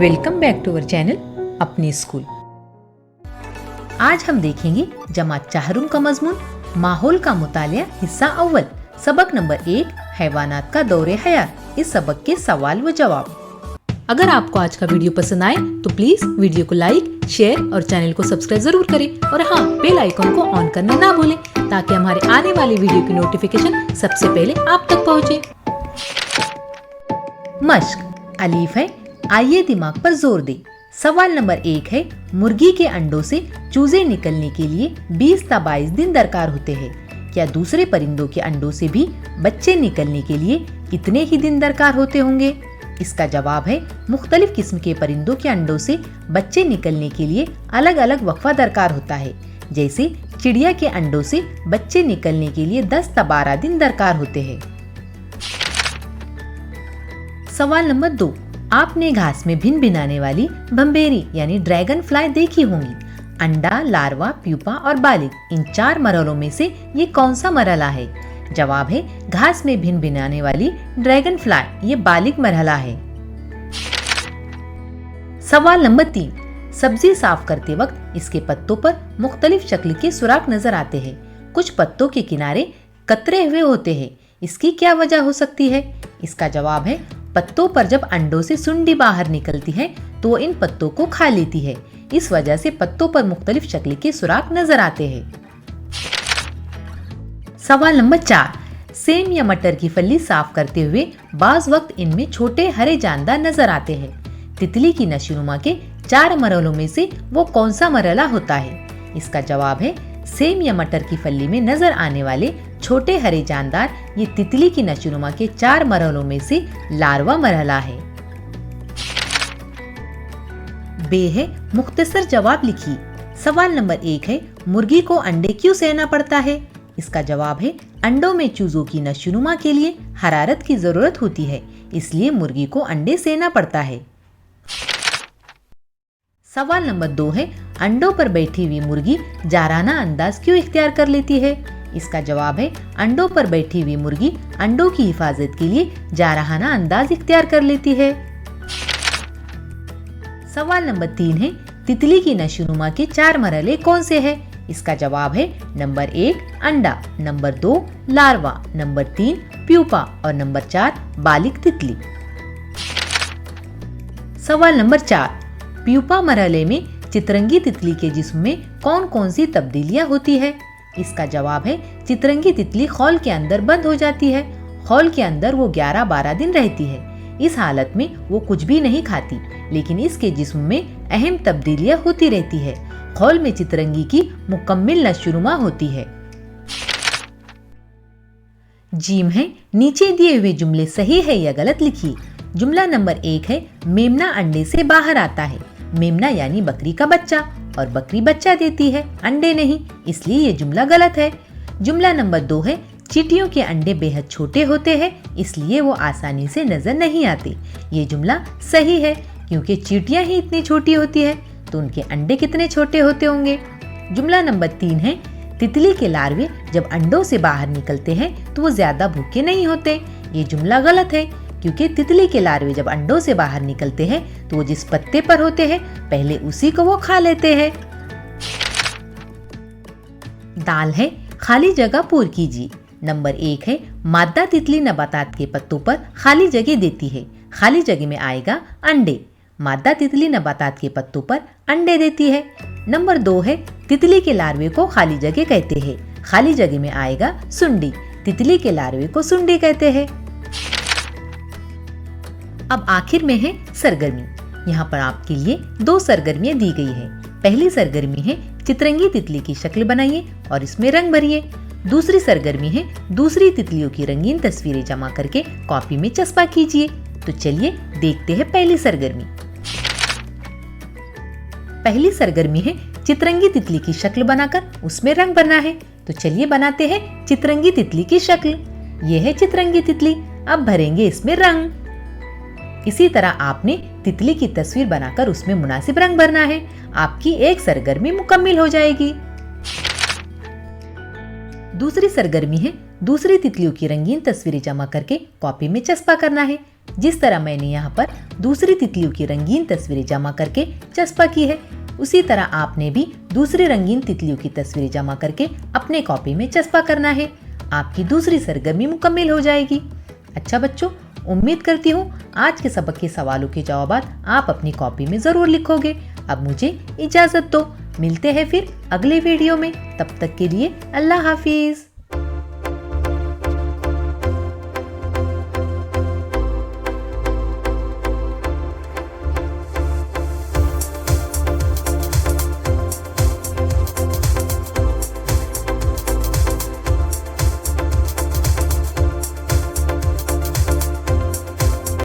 Welcome back to our channel अपनी school. आज हम देखेंगे जमात चाहरुम का मजमून माहौल का मुतालिया हिस्सा अव्वल सबक नंबर 1 हैवानात का दौरे हयात। इस सबक के सवाल व जवाब। अगर आपको आज का वीडियो पसंद आए तो प्लीज वीडियो को लाइक, शेयर और चैनल को सब्सक्राइब जरूर करें और हाँ, बेल आइकन को ऑन करना ना भूलें ताकि हमारे आने वाले वीडियो की नोटिफिकेशन सबसे पहले आप तक पहुँचे। मश्क अलीफ है, आइए दिमाग पर जोर दें। सवाल नंबर 1 है, मुर्गी के अंडों से चूजे निकलने के लिए 20 या 22 दिन दरकार होते हैं। क्या दूसरे परिंदों के अंडों से भी बच्चे निकलने के लिए इतने ही दिन दरकार होते होंगे? इसका जवाब है, मुख्तलिफ किस्म के परिंदों के अंडों से बच्चे निकलने के लिए अलग अलग वक्फा दरकार होता है। जैसे चिड़िया के अंडों से बच्चे निकलने के लिए 10 या 12 दिन दरकार होते हैं। सवाल नंबर 2, आपने घास में भिन भिनाने वाली भंभेरी यानी ड्रैगन फ्लाई देखी होंगी। अंडा, लार्वा, प्यूपा और बालिग, इन 4 मरहलों में से ये कौन सा मरहला है? जवाब है, घास में भिन भिनाने वाली ड्रैगन फ्लाई, ये बालिग मरहला है। सवाल नंबर 3, सब्जी साफ करते वक्त इसके पत्तों पर मुख्तलिफ शक्ल के सुराख नजर आते हैं। कुछ पत्तों के किनारे कतरे हुए होते हैं, इसकी क्या वजह हो सकती है? इसका जवाब है, पत्तों पर जब अंडों से सुंडी बाहर निकलती है तो वो इन पत्तों को खा लेती है। इस वजह से पत्तों पर मुख्तलिफ शक्ल के सुराख नजर आते हैं। सवाल नंबर 4, सेम या मटर की फली साफ करते हुए बाज वक्त इनमें छोटे हरे जानदार नजर आते हैं। तितली की नशोनुमा के 4 मरहलों में से वो कौन सा मरहला होता है? इसका जवाब है, सेम या मटर की फली में नजर आने वाले छोटे हरे जानदार ये तितली की नशोनुमा के 4 मरहलों में से लार्वा मरहला है। बे है, मुख्तसर जवाब लिखिए। सवाल नंबर 1 है, मुर्गी को अंडे क्यों सेना पड़ता है? इसका जवाब है, अंडों में चूजों की नशोनुमा के लिए हरारत की जरूरत होती है, इसलिए मुर्गी को अंडे सेना पड़ता है। सवाल नंबर 2 है, अंडों पर बैठी हुई मुर्गी जाराना अंदाज क्यों इख्तियार कर लेती है? इसका जवाब है, अंडों पर बैठी हुई मुर्गी अंडों की हिफाजत के लिए जाराना अंदाज इख्तियार कर लेती है। सवाल नंबर 3 है, तितली की नशोनुमा के 4 मरहले कौन से हैं? इसका जवाब है, नंबर 1 अंडा, नंबर 2 लार्वा, नंबर 3 प्यूपा और नंबर 4 बालिग तितली। सवाल नंबर 4, प्यूपा मरहले में चितरंगी तितली के जिस्म में कौन कौन सी तब्दीलियां होती है? इसका जवाब है, चितरंगी तितली खौल के अंदर बंद हो जाती है। खौल के अंदर वो 11-12 दिन रहती है। इस हालत में वो कुछ भी नहीं खाती, लेकिन इसके जिस्म में अहम तब्दीलियां होती रहती है। खौल में चितरंगी की मुकम्मिल नशोनुमा होती है। जीम है, नीचे दिए हुए जुमले सही है या गलत लिखिए। जुमला नंबर 1 है, मेमना अंडे से बाहर आता है। मेमना यानी बकरी का बच्चा, और बकरी बच्चा देती है, अंडे नहीं, इसलिए ये जुमला गलत है। जुमला नंबर 2 है, चींटियों के अंडे बेहद छोटे होते हैं, इसलिए वो आसानी से नजर नहीं आते। ये जुमला सही है, क्योंकि चींटियां ही इतनी छोटी होती है तो उनके अंडे कितने छोटे होते होंगे। जुमला नंबर 3 है, तितली के लार्वे जब अंडों से बाहर निकलते हैं तो वो ज्यादा भूखे नहीं होते। ये जुमला गलत है, क्योंकि तितली के लार्वे जब अंडों से बाहर निकलते हैं तो वो जिस पत्ते पर होते हैं पहले उसी को वो खा लेते हैं। दाल है, खाली जगह पूर कीजिए। नंबर 1 है, मादा तितली नबातात के पत्तों पर खाली जगह देती है। खाली जगह में आएगा अंडे। मादा तितली नबातात के पत्तों पर अंडे देती है। नंबर 2 है, तितली के लार्वे को खाली जगह कहते हैं। खाली जगह में आएगा सुंडी। तितली के लार्वे को सुंडी कहते हैं। अब आखिर में है सरगर्मी। यहाँ पर आपके लिए 2 सरगर्मियाँ दी गई है। पहली सरगर्मी है, चितरंगी तितली की शक्ल बनाइए और इसमें रंग भरिए। दूसरी सरगर्मी है, दूसरी तितलियों की रंगीन तस्वीरें जमा करके कॉपी में चस्पा कीजिए। तो चलिए देखते हैं पहली सरगर्मी। पहली सरगर्मी है, चितरंगी तितली की शक्ल बनाकर उसमें रंग भरना है। तो चलिए बनाते हैं चितरंगी तितली की शक्ल। ये है चितरंगी तितली, अब भरेंगे इसमें रंग। इसी तरह आपने तितली की तस्वीर बनाकर उसमें मुनासिब रंग भरना है। आपकी एक सरगर्मी मुकम्मिल हो जाएगी। दूसरी सरगर्मी है, दूसरी तितलियों की रंगीन तस्वीरें जमा करके कॉपी में चस्पा करना है। जिस तरह मैंने यहाँ पर दूसरी तितलियों की रंगीन तस्वीरें जमा करके चस्पा की है, उसी तरह आपने भी दूसरी रंगीन तितलियों की तस्वीरें जमा करके अपने कॉपी में चस्पा करना है। आपकी दूसरी सरगर्मी मुकम्मिल हो जाएगी। अच्छा बच्चों, उम्मीद करती हूँ आज के सबक के सवालों के जवाब आप अपनी कॉपी में जरूर लिखोगे। अब मुझे इजाजत दो, मिलते हैं फिर अगले वीडियो में। तब तक के लिए अल्लाह हाफिज।